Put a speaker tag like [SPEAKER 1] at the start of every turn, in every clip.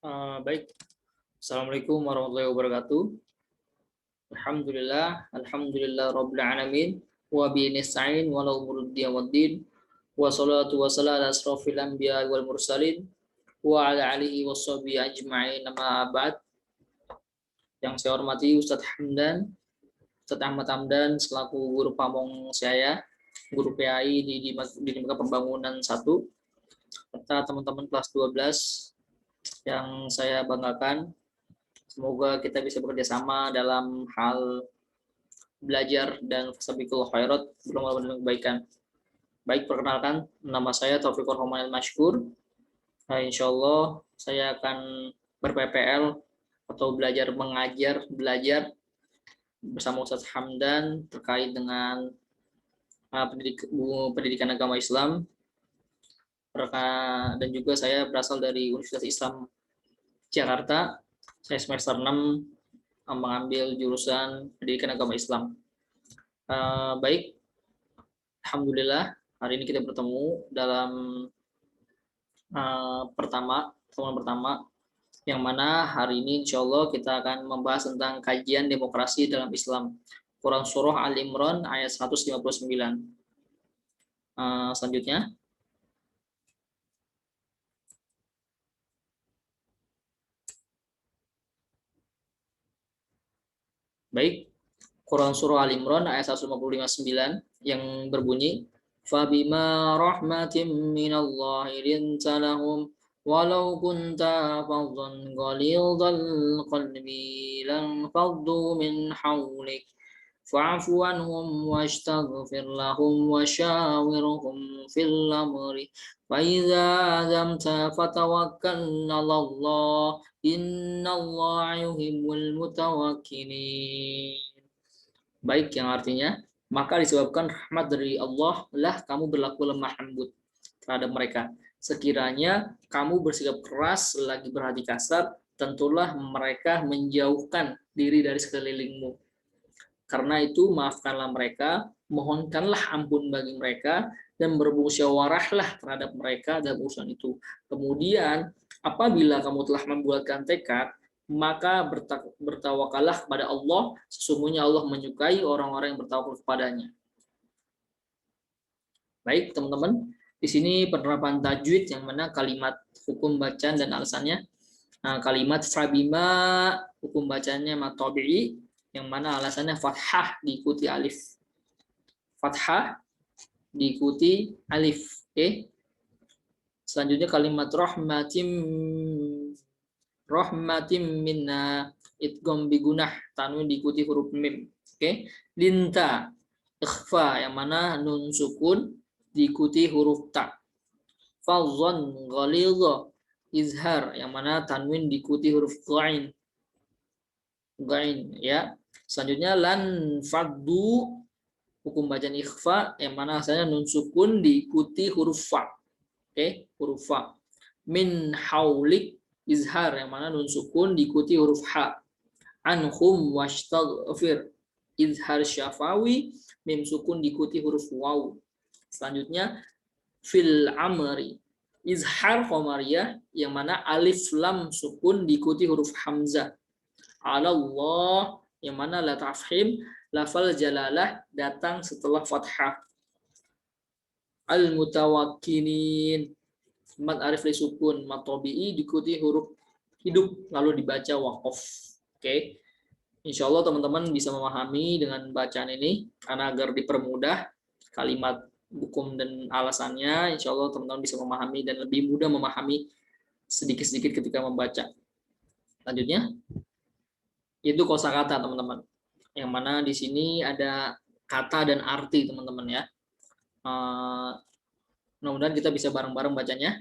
[SPEAKER 1] Baik. Assalamualaikum warahmatullahi wabarakatuh. Alhamdulillah rabbil alamin. Wa bi nasta'in wa la umuriddin waddin. Wa salatu wa salam ala asrofil anbiya wal mursalin wa ala alihi washabihi ajma'in amma ba'd. Yang saya hormati Ustadz Ahmad Hamdan selaku guru pamong saya, guru PAI di Lembaga Pembangunan 1, serta teman-teman kelas 12 yang saya banggakan. Semoga kita bisa bekerja sama dalam hal belajar dan fastabiqul khairat, berlomba dalam kebaikan. Baik, perkenalkan, nama saya Taufikur Romanil Mashkur. Nah, insya Allah saya akan ber-PPL atau belajar bersama Ustadz Hamdan terkait dengan pendidikan agama Islam, dan juga saya berasal dari Universitas Islam Jakarta. Saya semester 6 mengambil jurusan pendidikan agama Islam. Baik, alhamdulillah hari ini kita bertemu dalam pertemuan pertama, yang mana hari ini insya Allah kita akan membahas tentang kajian demokrasi dalam Islam, Quran Surah Al-Imran ayat 159. Selanjutnya, baik, Quran Surah Al-Imran ayat 159 yang berbunyi, Fabima rahmatim minallahi linta lahum walau kunta faddan ghalidhal qalbi lan faddu min hawlik fa'fu anhum wastaghfir lahum washawirhum fil amri fa idza azamta fatawakkal 'alallah innallaha yuhibbul mutawakkilin. Baik, yang artinya, maka disebabkan rahmat dari Allah lah kamu berlaku lemah lembut terhadap mereka. Sekiranya kamu bersikap keras lagi berhati kasar, tentulah mereka menjauhkan diri dari sekelilingmu. Karena itu maafkanlah mereka, mohonkanlah ampun bagi mereka, dan bermusyawarahlah terhadap mereka dalam urusan itu. Kemudian apabila kamu telah membuatkan tekad, maka bertawakallah kepada Allah, sesungguhnya Allah menyukai orang-orang yang bertawakal kepadanya. Baik, teman-teman, di sini penerapan tajwid yang mana kalimat hukum bacaan dan alasannya. Kalimat fabima hukum bacanya matobi'i, yang mana alasannya fathah diikuti alif. Fathah diikuti alif. Oke. Selanjutnya kalimat rahmatim minna idgham bigunah, tanwin diikuti huruf mim. Oke. Linta ikhfa, yang mana nun sukun diikuti huruf ta. Fadhan ghalidha izhar, yang mana tanwin diikuti huruf ghain. Ghain, ya. Selanjutnya lan faddu hukum bacaan ikhfa, yang mana asalnya nun sukun diikuti huruf fa. Oke, huruf fa. Min haulik izhar, yang mana nun sukun diikuti huruf ha. Anhum wastaghfir izhar syafawi, mim sukun diikuti huruf waw. Selanjutnya fil amri izhar qamariyah, yang mana alif lam sukun diikuti huruf hamzah. Allah, yang mana la tafhim lafal jalalah datang setelah fathah. Al mutawakkilin mad arif li sukun matobi'i diikuti huruf hidup lalu dibaca waqaf. Oke. Insyaallah teman-teman bisa memahami dengan bacaan ini, karena agar dipermudah kalimat hukum dan alasannya, insyaallah teman-teman bisa memahami dan lebih mudah memahami sedikit-sedikit ketika membaca. Selanjutnya itu kosakata, teman-teman. Yang mana di sini ada kata dan arti, teman-teman, ya. Mudah-mudahan kita bisa bareng-bareng bacanya.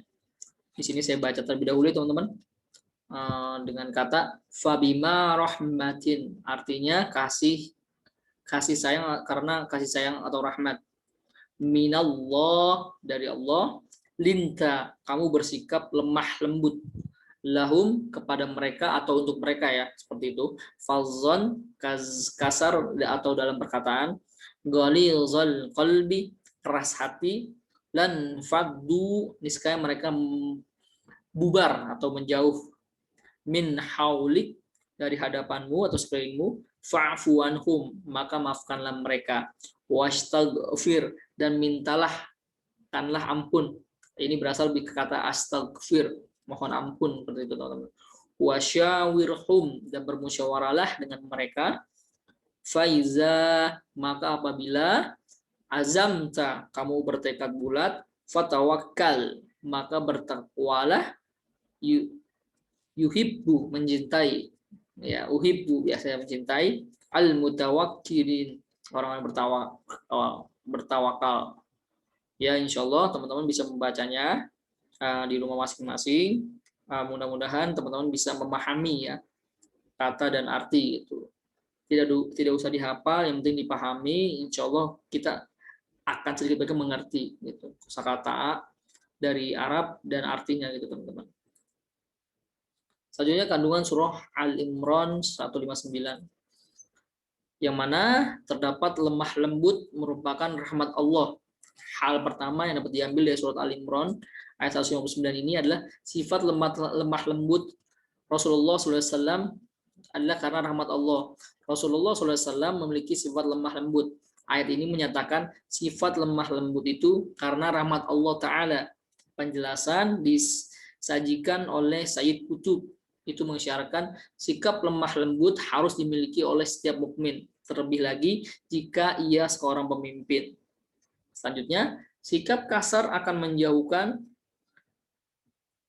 [SPEAKER 1] Di sini saya baca terlebih dahulu, teman-teman. Dengan kata fabima rahmatin, artinya kasih sayang, karena kasih sayang atau rahmat. Minallah, dari Allah. Linta, kamu bersikap lemah lembut. Lahum, kepada mereka atau untuk mereka, ya, seperti itu. Fazon, kasar atau dalam perkataan. Ghalidhal qalbi, keras hati. Lan faddu, niscaya mereka bubar atau menjauh. min haulik, dari hadapanmu atau sekelilingmu, fa'fu anhum, maka maafkanlah mereka, wastaghfir, dan kanlah ampun. Ini berasal dari kata astaghfir, mohon ampun, seperti itu teman-teman. Wasyawirhum, dan bermusyawarahlah dengan mereka. Faiza, maka apabila azamta, kamu bertekad bulat, fatawakkal, maka bertakwalah, yuhibbu, mencintai, ya uhibbu biasanya mencintai, al mutawakkilin, orang yang bertawakal. Ya, insya Allah teman-teman bisa membacanya di rumah masing-masing. Mudah-mudahan teman-teman bisa memahami ya kata dan arti itu. Tidak usah dihafal, yang penting dipahami. Insya Allah kita akan sedikit banyak mengerti gitu kosakata dari Arab dan artinya gitu teman-teman. Selanjutnya kandungan surah Al-Imran 159, yang mana terdapat lemah lembut merupakan rahmat Allah. Hal pertama yang dapat diambil dari surat Al-Imran ayat 159 ini adalah sifat lemah lembut Rasulullah SAW adalah karena rahmat Allah. Rasulullah SAW memiliki sifat lemah lembut. Ayat ini menyatakan sifat lemah lembut itu karena rahmat Allah Ta'ala. Penjelasan disajikan oleh Sayyid Qutb itu mengisyaratkan sikap lemah lembut harus dimiliki oleh setiap mukmin, terlebih lagi jika ia seorang pemimpin. Selanjutnya, sikap kasar akan menjauhkan.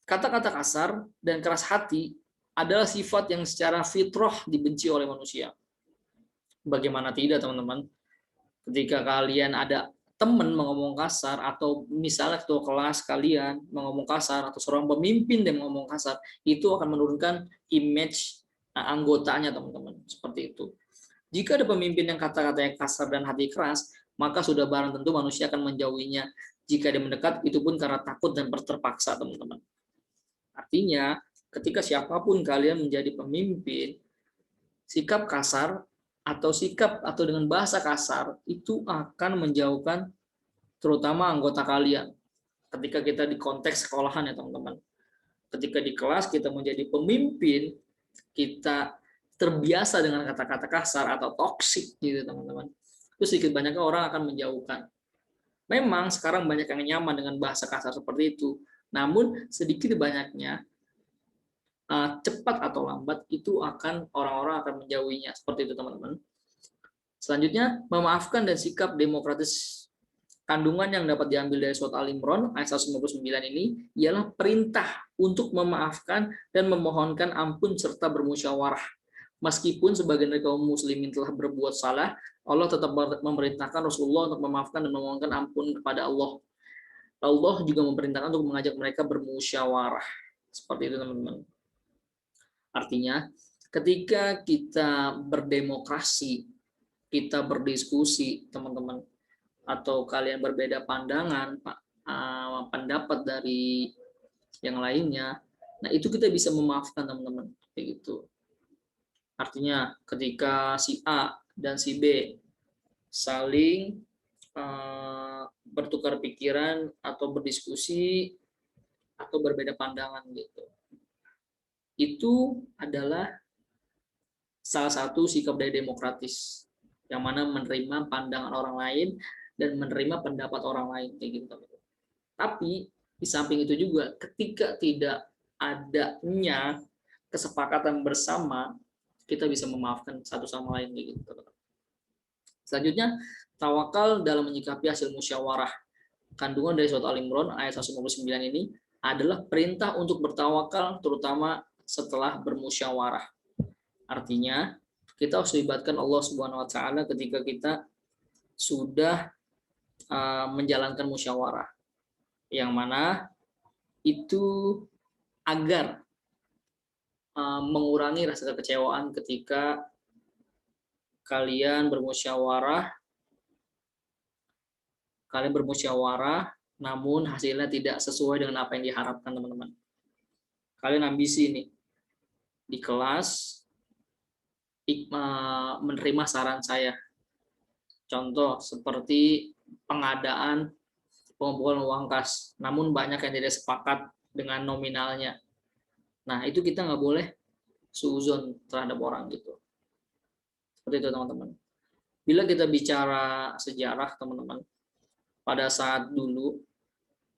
[SPEAKER 1] Kata-kata kasar dan keras hati adalah sifat yang secara fitrah dibenci oleh manusia. Bagaimana tidak, teman-teman? Ketika kalian ada teman mengomong kasar, atau misalnya ketua kelas kalian mengomong kasar, atau seorang pemimpin yang mengomong kasar, itu akan menurunkan image anggotanya, teman-teman. Seperti itu. Jika ada pemimpin yang kata-katanya kasar dan hati keras, maka sudah barang tentu manusia akan menjauhinya. Jika dia mendekat, itu pun karena takut dan terpaksa, teman-teman. Artinya, ketika siapapun kalian menjadi pemimpin, sikap kasar atau dengan bahasa kasar itu akan menjauhkan terutama anggota kalian. Ketika kita di konteks sekolahan ya teman-teman. Ketika di kelas kita menjadi pemimpin, kita terbiasa dengan kata-kata kasar atau toksik gitu teman-teman. Itu sedikit banyaknya orang akan menjauhkan. Memang sekarang banyak yang nyaman dengan bahasa kasar seperti itu. Namun sedikit banyaknya cepat atau lambat itu orang-orang akan menjauhinya, seperti itu teman-teman. Selanjutnya, memaafkan dan sikap demokratis. Kandungan yang dapat diambil dari surat Al-Imran ayat 159 ini ialah perintah untuk memaafkan dan memohonkan ampun serta bermusyawarah. Meskipun sebagian dari kaum muslimin telah berbuat salah, Allah tetap memerintahkan Rasulullah untuk memaafkan dan memohonkan ampun kepada Allah. Allah juga memerintahkan untuk mengajak mereka bermusyawarah. Seperti itu teman-teman. Artinya, ketika kita berdemokrasi, kita berdiskusi, teman-teman, atau kalian berbeda pandangan, pendapat dari yang lainnya, nah itu kita bisa memaafkan, teman-teman, kayak gitu. Artinya, ketika si A dan si B saling bertukar pikiran atau berdiskusi atau berbeda pandangan gitu, itu adalah salah satu sikap dari demokratis, yang mana menerima pandangan orang lain dan menerima pendapat orang lain kayak gitu. Tapi di samping itu juga ketika tidak adanya kesepakatan bersama, kita bisa memaafkan satu sama lain kayak gitu. Selanjutnya, tawakal dalam menyikapi hasil musyawarah. Kandungan dari surat Al-Imran ayat 159 ini adalah perintah untuk bertawakal terutama setelah bermusyawarah. Artinya, kita harus melibatkan Allah Subhanahu wa taala ketika kita sudah menjalankan musyawarah, yang mana itu agar mengurangi rasa kekecewaan ketika kalian bermusyawarah namun hasilnya tidak sesuai dengan apa yang diharapkan, teman-teman. Kalian ambisi nih di kelas menerima saran saya, contoh seperti pengadaan pengumpulan uang kas, namun banyak yang tidak sepakat dengan nominalnya. Nah, itu kita nggak boleh suuzon terhadap orang gitu. Seperti itu teman-teman. Bila kita bicara sejarah teman-teman, pada saat dulu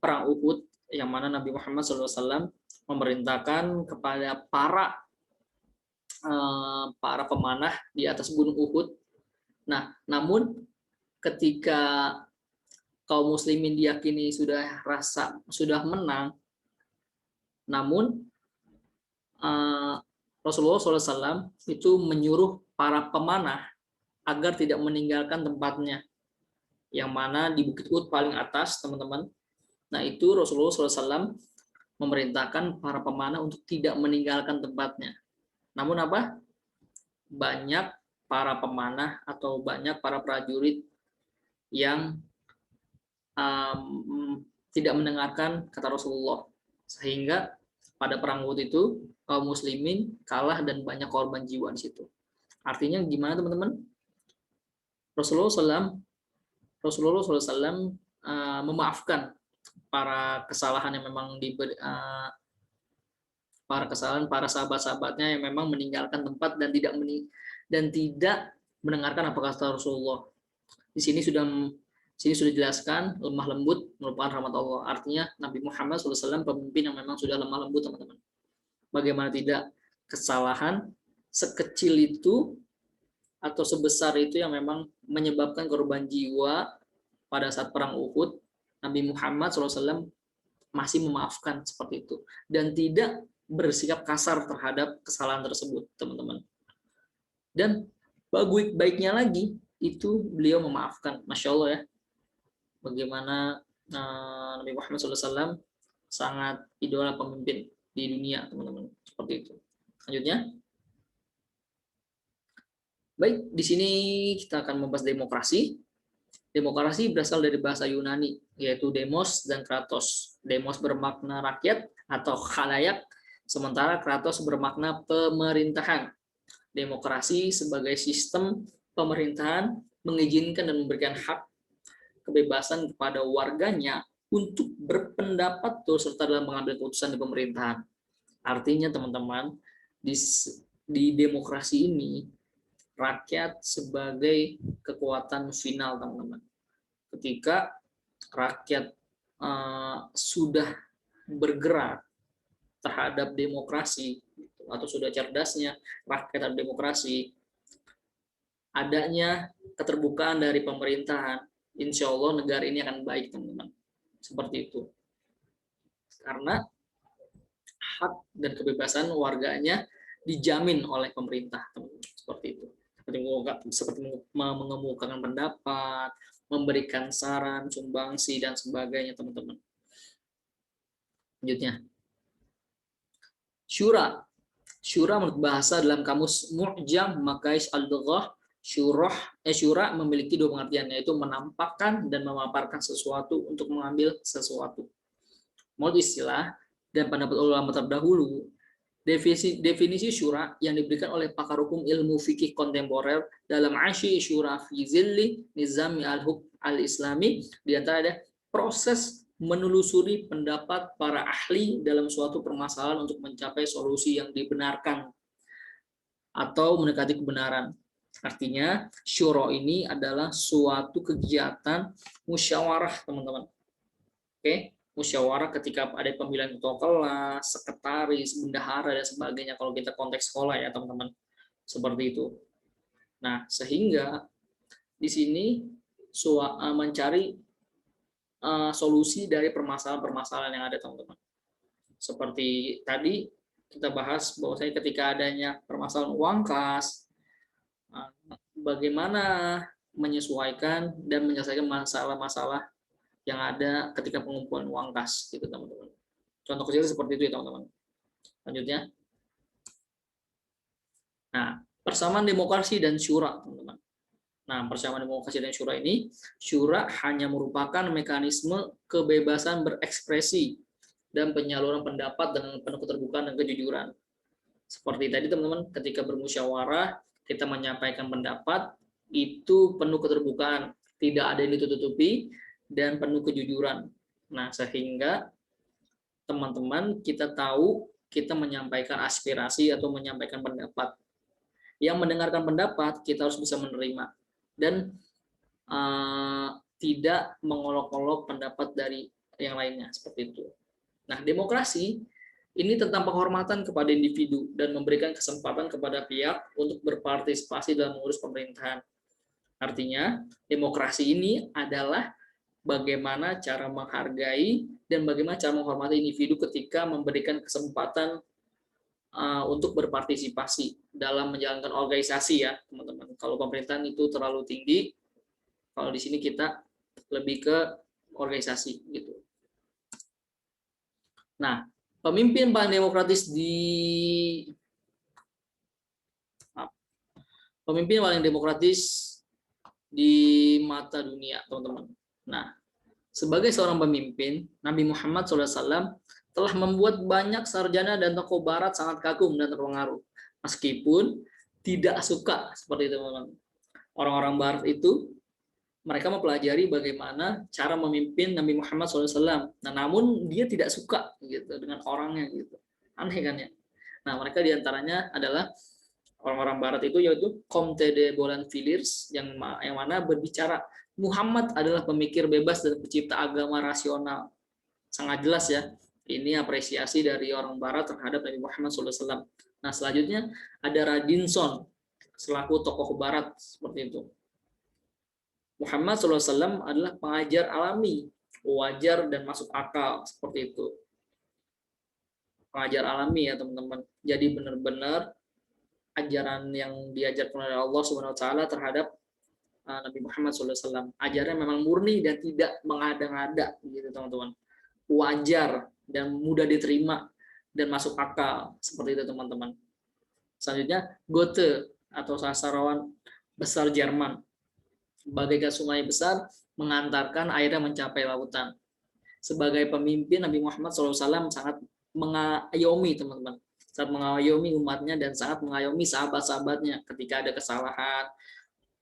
[SPEAKER 1] perang Uhud yang mana Nabi Muhammad SAW memerintahkan kepada para pemanah di atas gunung Uhud. Nah, namun ketika kaum muslimin diyakini sudah menang, namun Rasulullah SAW itu menyuruh para pemanah agar tidak meninggalkan tempatnya, yang mana di Bukit Uhud paling atas teman-teman. Nah itu Rasulullah SAW memerintahkan para pemanah untuk tidak meninggalkan tempatnya. Namun apa? Banyak para pemanah atau banyak para prajurit yang tidak mendengarkan kata Rasulullah, sehingga pada perang Uhud itu kaum muslimin kalah dan banyak korban jiwa di situ. Artinya gimana teman-teman? Rasulullah SAW memaafkan para kesalahan yang memang para sahabat-sahabatnya yang memang meninggalkan tempat dan tidak mendengarkan apa kata Rasulullah. Di sini sudah dijelaskan lemah lembut merupakan rahmat Allah. Artinya Nabi Muhammad SAW pemimpin yang memang sudah lemah lembut teman-teman. Bagaimana tidak, kesalahan sekecil itu atau sebesar itu yang memang menyebabkan korban jiwa pada saat perang Uhud, Nabi Muhammad SAW masih memaafkan seperti itu dan tidak bersikap kasar terhadap kesalahan tersebut, teman-teman. Dan baiknya lagi itu beliau memaafkan, masya Allah ya. Bagaimana Nabi Muhammad SAW sangat idola pemimpin di dunia, teman-teman. Seperti itu. Lanjutnya. Baik, di sini kita akan membahas demokrasi. Demokrasi berasal dari bahasa Yunani, yaitu demos dan kratos. Demos bermakna rakyat atau khalayak, sementara kratos bermakna pemerintahan. Demokrasi sebagai sistem pemerintahan mengizinkan dan memberikan hak kebebasan kepada warganya untuk berpendapat serta dalam mengambil keputusan di pemerintahan. Artinya teman-teman, di demokrasi ini rakyat sebagai kekuatan final, teman-teman. Ketika rakyat sudah bergerak terhadap demokrasi atau sudah cerdasnya rakyat terhadap demokrasi, adanya keterbukaan dari pemerintahan, insya Allah negara ini akan baik, teman-teman. Seperti itu. Karena hak dan kebebasan warganya dijamin oleh pemerintah, teman-teman. Seperti itu. Seperti mengemukakan pendapat, memberikan saran, sumbangsi, dan sebagainya, teman-teman. Lanjutnya. Syura. Syura menurut bahasa dalam kamus Mu'jam Makais Al-Lughah, syura memiliki dua pengertian, yaitu menampakkan dan memaparkan sesuatu untuk mengambil sesuatu. Menurut istilah dan pendapat ulama terdahulu, definisi syura yang diberikan oleh pakar hukum ilmu fikih kontemporer dalam Asyi Syura fi Zilli Nizami al-Islami, di antara ada proses menelusuri pendapat para ahli dalam suatu permasalahan untuk mencapai solusi yang dibenarkan atau mendekati kebenaran. Artinya, syura ini adalah suatu kegiatan musyawarah, teman-teman. Oke? Musyawarah ketika ada pemilihan ketua kelas, sekretaris, bendahara, dan sebagainya kalau kita konteks sekolah ya teman-teman. Seperti itu. Nah, sehingga di sini mencari solusi dari permasalahan-permasalahan yang ada, teman-teman. Seperti tadi kita bahas bahwasanya ketika adanya permasalahan uang kas, bagaimana menyesuaikan dan menyelesaikan masalah-masalah yang ada ketika pengumpulan uang kas, gitu teman-teman. Contoh kecil seperti itu ya teman-teman. Lanjutnya. Nah, persamaan demokrasi dan syura, teman-teman. Nah, persamaan demokrasi dan syura ini, syura hanya merupakan mekanisme kebebasan berekspresi dan penyaluran pendapat dengan penuh keterbukaan dan kejujuran. Seperti tadi teman-teman, ketika bermusyawarah, kita menyampaikan pendapat, itu penuh keterbukaan, tidak ada yang ditutupi, dan penuh kejujuran. Nah, sehingga teman-teman kita tahu kita menyampaikan aspirasi atau menyampaikan pendapat. Yang mendengarkan pendapat kita harus bisa menerima dan tidak mengolok-olok pendapat dari yang lainnya seperti itu. Nah, demokrasi ini tentang penghormatan kepada individu dan memberikan kesempatan kepada pihak untuk berpartisipasi dalam mengurus pemerintahan. Artinya, demokrasi ini adalah bagaimana cara menghargai dan bagaimana cara menghormati individu ketika memberikan kesempatan untuk berpartisipasi dalam menjalankan organisasi ya, teman-teman. Kalau pemerintahan itu terlalu tinggi, kalau di sini kita lebih ke organisasi gitu. Nah, pemimpin paling demokratis di mata dunia, teman-teman. Nah, sebagai seorang pemimpin, Nabi Muhammad SAW telah membuat banyak sarjana dan tokoh barat sangat kagum dan terpengaruh. Meskipun tidak suka seperti itu, teman-teman. Orang-orang barat itu, mereka mempelajari bagaimana cara memimpin Nabi Muhammad SAW. Nah, namun dia tidak suka gitu dengan orangnya gitu. Aneh kan ya? Nah, mereka diantaranya adalah orang-orang barat itu yaitu Comte de Bolland-Villiers yang mana berbicara Muhammad adalah pemikir bebas dan pencipta agama rasional. Sangat jelas ya. Ini apresiasi dari orang barat terhadap Nabi Muhammad SAW. Nah, selanjutnya ada Radinson selaku tokoh barat seperti itu. Muhammad SAW adalah pengajar alami, wajar dan masuk akal seperti itu. Pengajar alami ya teman-teman. Jadi benar-benar ajaran yang diajarkan oleh Allah Subhanahu Wa Taala terhadap Nabi Muhammad SAW. Ajarannya memang murni dan tidak mengada-ngada, gitu teman-teman. Wajar dan mudah diterima dan masuk akal seperti itu teman-teman. Selanjutnya Goethe atau sastrawan besar Jerman. Bagaikan sungai besar mengantarkan airnya mencapai lautan. Sebagai pemimpin Nabi Muhammad SAW sangat mengayomi teman-teman. Sangat mengayomi umatnya dan sangat mengayomi sahabat-sahabatnya ketika ada kesalahan,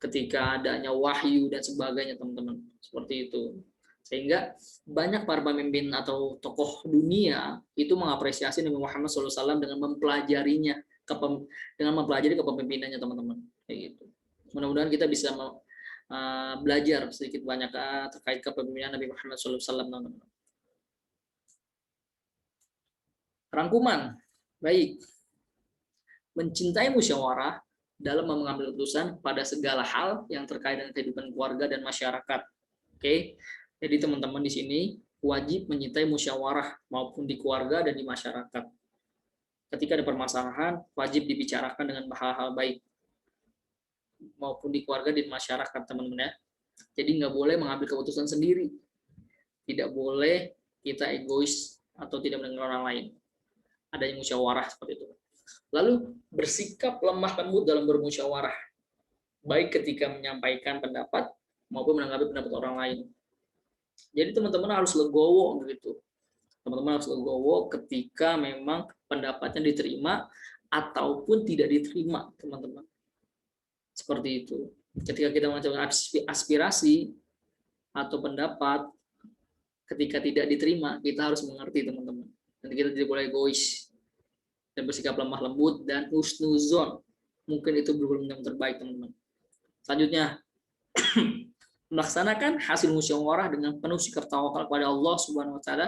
[SPEAKER 1] ketika adanya wahyu dan sebagainya teman-teman. Seperti itu. Sehingga banyak para pemimpin atau tokoh dunia itu mengapresiasi Nabi Muhammad SAW dengan mempelajarinya, dengan mempelajari kepemimpinannya teman-teman. Kayak gitu. Mudah-mudahan kita bisa belajar sedikit banyak terkait kepemimpinan Nabi Muhammad SAW, teman-teman. Rangkuman, baik. Mencintai musyawarah dalam mengambil keputusan pada segala hal yang terkait dengan kehidupan keluarga dan masyarakat. Oke, jadi teman-teman di sini wajib mencintai musyawarah maupun di keluarga dan di masyarakat. Ketika ada permasalahan, wajib dibicarakan dengan hal-hal baik maupun di keluarga dan di masyarakat, teman-teman ya. Jadi nggak boleh mengambil keputusan sendiri. Tidak boleh kita egois atau tidak mendengar orang lain. Adanya musyawarah seperti itu. Lalu bersikap lemah lembut dalam bermusyawarah, baik ketika menyampaikan pendapat maupun menanggapi pendapat orang lain. Jadi teman-teman harus legowo gitu. Teman-teman harus legowo ketika memang pendapatnya diterima ataupun tidak diterima, teman-teman. Seperti itu. Ketika kita mencoba aspirasi atau pendapat, ketika tidak diterima, kita harus mengerti, teman-teman. Dan kita tidak boleh egois dan bersikap lemah lembut dan husnuzon. Mungkin itu belum yang terbaik, teman-teman. Selanjutnya, melaksanakan hasil musyawarah dengan penuh sikap tawakal kepada Allah Subhanahu Wa Taala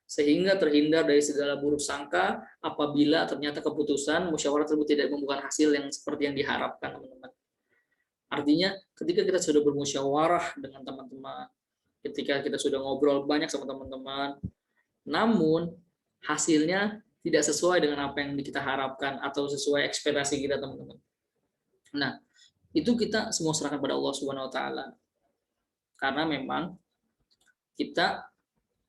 [SPEAKER 1] sehingga terhindar dari segala buruk sangka apabila ternyata keputusan musyawarah tersebut tidak membuahkan hasil yang seperti yang diharapkan, teman-teman. Artinya, ketika kita sudah bermusyawarah dengan teman-teman, ketika kita sudah ngobrol banyak sama teman-teman, namun hasilnya tidak sesuai dengan apa yang kita harapkan atau sesuai ekspektasi kita, teman-teman. Nah, itu kita semua serahkan pada Allah Subhanahu Wa Taala. Karena memang kita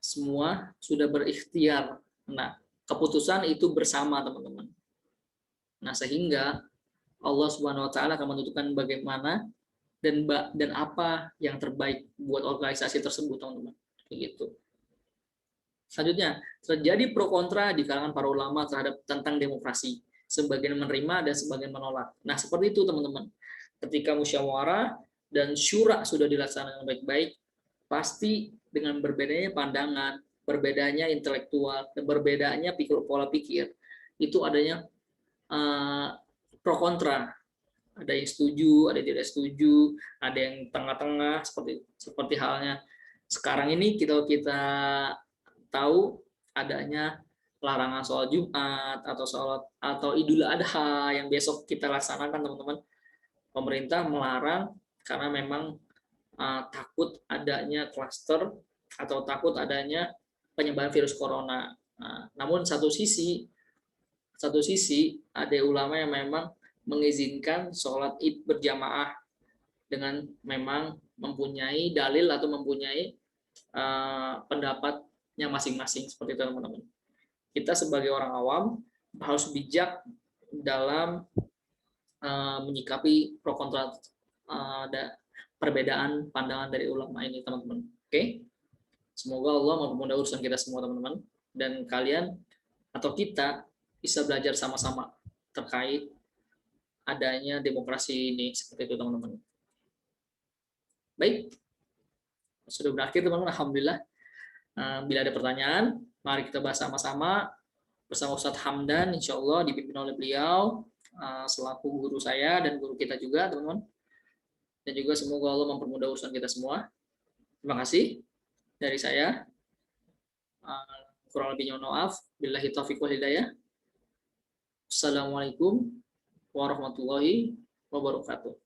[SPEAKER 1] semua sudah berikhtiar. Nah, keputusan itu bersama, teman-teman. Nah, sehingga Allah Subhanahu Wa Taala akan menentukan bagaimana dan apa yang terbaik buat organisasi tersebut, teman-teman. Begitu. Selanjutnya, terjadi pro kontra di kalangan para ulama tentang demokrasi. Sebagian menerima dan sebagian menolak. Nah, seperti itu, teman-teman. Ketika musyawarah dan syura sudah dilaksanakan baik-baik, pasti dengan berbedanya pandangan berbedanya intelektual, dan berbedanya pola pikir, itu adanya pro kontra. Ada yang setuju, ada yang tidak setuju, ada yang tengah-tengah, seperti halnya sekarang ini kita tahu adanya larangan sholat Jumat atau Idul Adha yang besok kita laksanakan, teman-teman. Pemerintah melarang karena memang takut adanya klaster atau takut adanya penyebaran virus corona. Namun satu sisi ada ulama yang memang mengizinkan sholat id berjamaah dengan memang mempunyai dalil atau mempunyai pendapatnya masing-masing, seperti itu, teman-teman. Kita sebagai orang awam harus bijak dalam menyikapi pro kontra perbedaan pandangan dari ulama ini, teman-teman. Oke? Semoga Allah mempermudah urusan kita semua, teman-teman, dan kalian atau kita bisa belajar sama-sama terkait adanya demokrasi ini, seperti itu, teman-teman. Baik, sudah berakhir, teman-teman. Alhamdulillah. Bila ada pertanyaan, mari kita bahas sama-sama bersama Ustadz Hamdan, insya Allah dipimpin oleh beliau selaku guru saya dan guru kita juga, teman-teman. Dan juga semoga Allah mempermudah urusan kita semua. Terima kasih dari saya. Kurang lebihnya maaf. Billahi taufiq wal hidayah. Assalamualaikum warahmatullahi wabarakatuh.